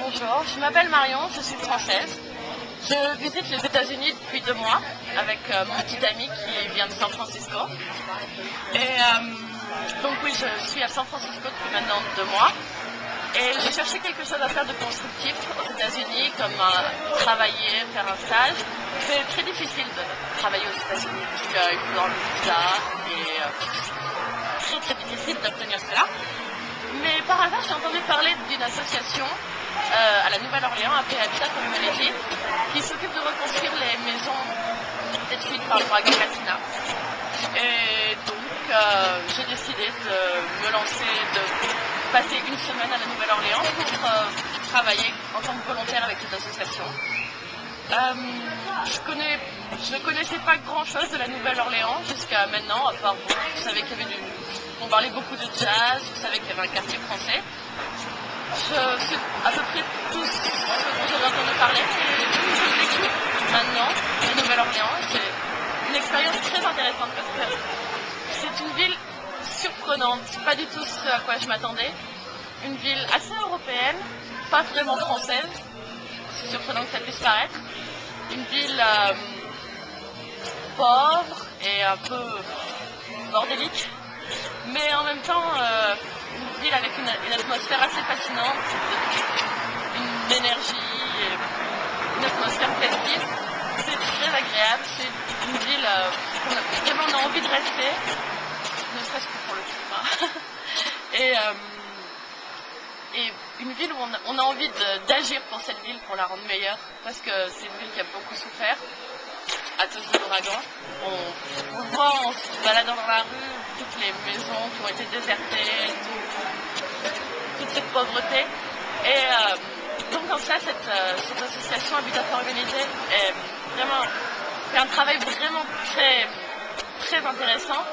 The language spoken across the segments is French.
Bonjour, je m'appelle Marion, je suis française. Je visite les États-Unis depuis 2 mois avec mon petit ami qui vient de San Francisco. Et donc oui, je suis à San Francisco depuis maintenant 2 mois. Et j'ai cherché quelque chose à faire de constructif aux États-Unis, comme travailler, faire un stage. C'est très difficile de travailler aux États-Unis parce qu'il faut dans le visa et très difficile d'obtenir cela. Mais par hasard, j'ai entendu parler d'une association à la Nouvelle-Orléans appelée Habitat for Humanity qui s'occupe de reconstruire les maisons détruites par l'ouragan Katrina. Et donc, j'ai décidé de me lancer, de passer une semaine à la Nouvelle-Orléans pour travailler en tant que volontaire avec cette association. Je ne connaissais pas grand-chose de la Nouvelle-Orléans jusqu'à maintenant, à part, je savais qu'il y avait on parlait beaucoup de jazz, je savais qu'il y avait un quartier français. Je sais à peu près tout ce dont j'avais entendu parler et je découvre maintenant la Nouvelle-Orléans. C'est une expérience très intéressante parce que c'est une ville surprenante, pas du tout ce à quoi je m'attendais. Une ville assez européenne, pas vraiment française, c'est surprenant que ça puisse paraître. Une ville pauvre et un peu bordélique, mais en même temps une ville avec une atmosphère assez fascinante, une énergie et une atmosphère festive. C'est très agréable, c'est une ville où vraiment on a envie de rester, ne serait-ce que pour le climat. Et une ville où on a envie d'agir pour cette ville, pour la rendre meilleure, parce que c'est une ville qui a beaucoup souffert à cause de l'ouragan. On le voit en se baladant dans la rue, toutes les maisons qui ont été désertées, toute cette pauvreté. Et donc en ça, cette association Habitat for Humanity fait un travail vraiment très intéressant.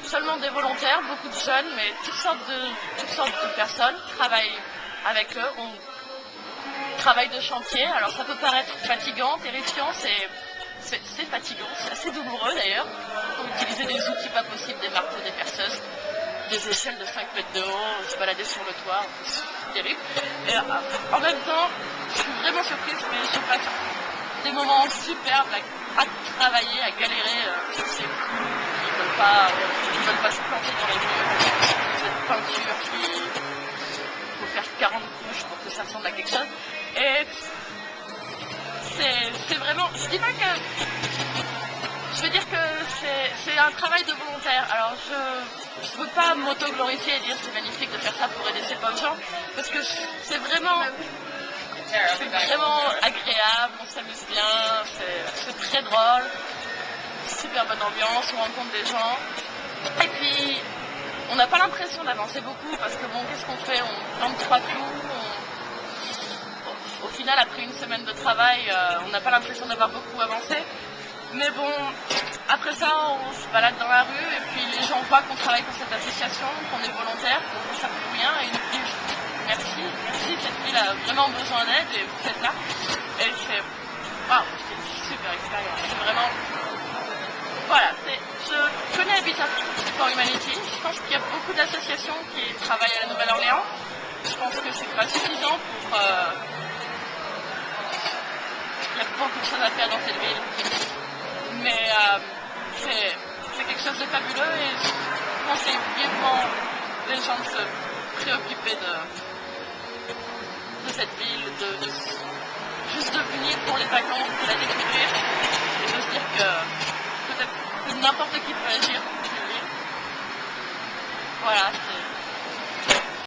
Seulement des volontaires, beaucoup de jeunes, mais toutes sortes de personnes travaillent avec eux. On travaille de chantier, alors ça peut paraître fatigant, terrifiant, c'est fatigant, c'est assez douloureux d'ailleurs. Il faut utiliser des outils pas possibles, des marteaux, des perceuses, des échelles de 5 mètres de haut, se balader sur le toit, c'est terrible. Et en même temps, je suis vraiment surprise, mais je passe des moments superbes à travailler, à galérer. Ils veulent pas se planter dans les murs, cette peinture il faut faire 40 couches pour que ça ressemble à quelque chose. Et c'est vraiment, je dis pas que, je veux dire que c'est un travail de volontaire. Alors je veux pas m'auto-glorifier et dire c'est magnifique de faire ça pour aider ces pauvres gens, parce que c'est vraiment agréable, on s'amuse bien, c'est très drôle. Super bonne ambiance, on rencontre des gens. Et puis, on n'a pas l'impression d'avancer beaucoup parce que bon, qu'est-ce qu'on fait? On plante 3 clous. Au final, après une semaine de travail, on n'a pas l'impression d'avoir beaucoup avancé. Mais bon, après ça, on se balade dans la rue et puis les gens voient qu'on travaille pour cette association, qu'on est volontaire, qu'on ça coûte rien et ils nous disent merci, cette ville a vraiment besoin d'aide et vous êtes là. Et c'est une super expérience. C'est vraiment. Voilà, je connais Habitat for Humanity. Je pense qu'il y a beaucoup d'associations qui travaillent à la Nouvelle-Orléans. Je pense que c'est pas suffisant pour. Il y a beaucoup de choses à faire dans cette ville. Mais c'est quelque chose de fabuleux et je conseille vivement les gens de se préoccuper de cette ville, juste de venir pour les vacances, de la découvrir.